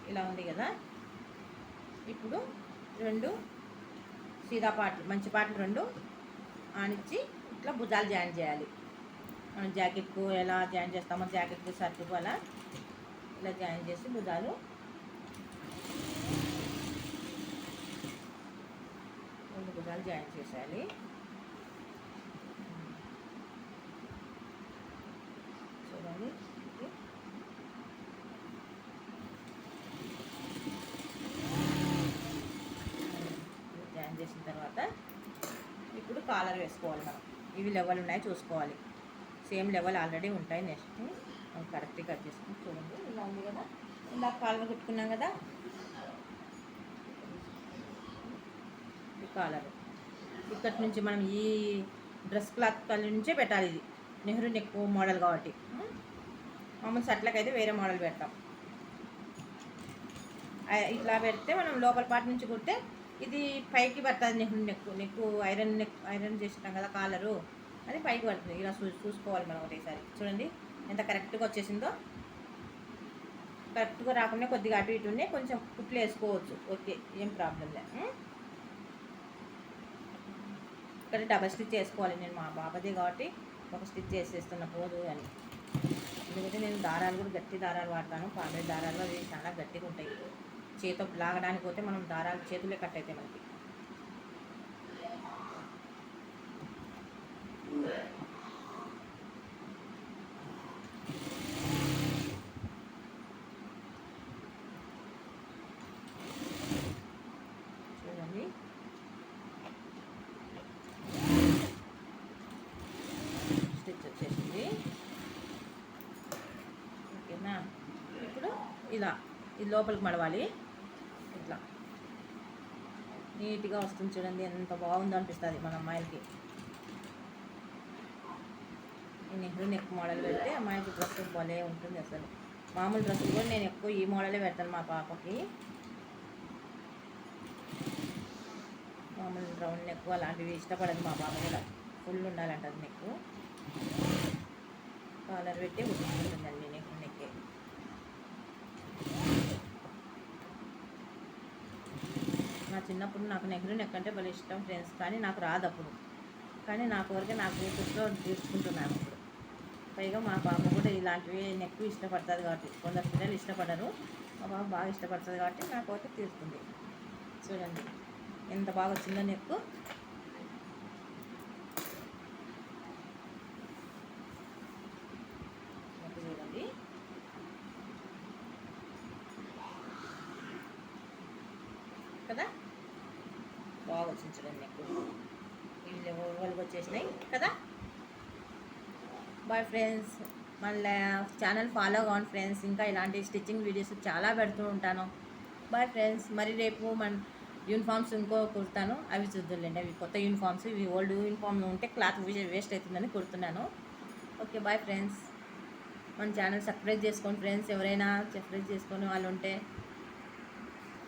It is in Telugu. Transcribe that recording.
ఇలా ఉంది కదా. ఇప్పుడు 2 సీదా పార్ట్లు, మంచి పార్ట్లు 2 ఆనిచ్చి ఇట్లా భుజాలు జాయిన్ చేయాలి. మనం జాకెట్కు ఎలా జాయిన్ చేస్తామో జాకెట్కు షర్ట్కు అలా ఇలా జాయిన్ చేసి భుజాలు 2 భుజాలు జాయిన్ చేసేయాలి. చూడండి, జాయిన్ చేసిన తర్వాత ఇప్పుడు కాలర్ వేసుకోవాలి. మనం ఇవి లెవెల్ ఉన్నాయి చూసుకోవాలి. సేమ్ లెవెల్ ఆల్రెడీ ఉంటాయి. నెక్స్ట్ కరెక్ట్గా కట్ చేసుకుని చూడండి, ఇలా ఉంది కదా. ఇలా కాలర్ కుట్టుకున్నాం కదా. ఈ కాలర్ ఇక్కడి నుంచి మనం ఈ డ్రెస్ క్లాత్ కలర్ నుంచే పెట్టాలి. ఇది నెహ్రూ నెక్ మోడల్ కాబట్టి మామూలు షర్ట్లకైతే వేరే మోడల్ పెడతాం. ఇట్లా పెడితే మనం లోపల పార్ట్ నుంచి కుడితే ఇది పైకి పడుతుంది. నెక్కు ఐరన్ చేసినాం కదా కాలరు, అది పైకి పడుతుంది. ఇలా చూసుకోవాలి మనం ఒకటేసారి. చూడండి ఎంత కరెక్ట్గా వచ్చేసిందో. కరెక్ట్గా రాకుండా కొద్దిగా అటు ఇటు ఉన్నాయి, కొంచెం కుట్లు వేసుకోవచ్చు. ఓకే, ఏం ప్రాబ్లం లేదు. ఇక్కడ డబల్ స్టిచ్ చేసుకోవాలి. నేను మా బాబాదే కాబట్టి ఒక స్టిచ్ చేసేస్తున్న పోదు అని. ఎందుకంటే నేను దారాలు కూడా గట్టి దారాలు వాడతాను. పాండ్రే దారాలు అవి చాలా గట్టిగా ఉంటాయి. చేతో లాగడానికి పోతే మనం దారాలు చేతులే కట్ అవుతాయి మనకి. చూడండి, స్టిచ్ వచ్చేసింది. ఓకేనా. ఇప్పుడు ఇలా ఇది లోపలికి మడవాలి. ఇట్లా నీట్గా వస్తుంది. చూడండి ఎంత బాగుందో అనిపిస్తుంది మన అమ్మాయిలకి. ఈ నెహ్రూ నెక్ మోడల్ పెడితే అమ్మాయికి డ్రెస్ భలే ఉంటుంది. అసలు మామూలు డ్రెస్సులు కూడా నేను ఎక్కువ ఈ మోడలే పెడతాను మా పాపకి. మామూలు రౌండ్ నెక్ అలాంటివి ఇష్టపడదు మా పాప కూడా. Full ఉండాలంటది neck. కాలర్ పెట్టి ఉడుకుంటుందండి నెక్ నెక్కే. నా చిన్నప్పుడు నాకు నెహ్రూ నెక్ అంటే భలే ఇష్టం ఫ్రెండ్స్, కానీ నాకు రాదు అప్పుడు. కానీ నాకు వరకే నాకు యూట్యూబ్లో తీసుకుంటున్నాను ఇప్పుడు. పైగా మా పాప కూడా ఇలాంటివి నెక్ ఇష్టపడుతుంది కాబట్టి, కొందరు పిల్లలు ఇష్టపడరు, మా పాప బాగా ఇష్టపడుతుంది కాబట్టి నాకు వరకు తీరుతుంది. చూడండి ఎంత బాగా వచ్చిందో నెక్. చూడండి కదా, బాగా వచ్చింది. చూడండి నెక్ ఇవి లెవెల్కి వచ్చేసినాయి కదా. బాయ్ ఫ్రెండ్స్, మళ్ళీ ఛానల్ ఫాలో అవ్వండి ఫ్రెండ్స్. ఇంకా ఇలాంటి స్టిచ్చింగ్ వీడియోస్ చాలా పెడుతూ ఉంటాను. Bye friends. మరి రేపు మన యూనిఫామ్స్ ఇంకో కుడతాను, అవి చూద్దాంలేండి. అవి కొత్త యూనిఫామ్స్, ఇవి ఓల్డ్ యూనిఫామ్ ఉంటే క్లాత్ వేస్ట్ అవుతుందని కుడుతున్నాను. Okay bye friends. మన ఛానల్ సబ్స్క్రైబ్ చేసుకోండి ఫ్రెండ్స్. ఎవరైనా సబ్స్క్రైబ్ చేసుకొని వాళ్ళు ఉంటే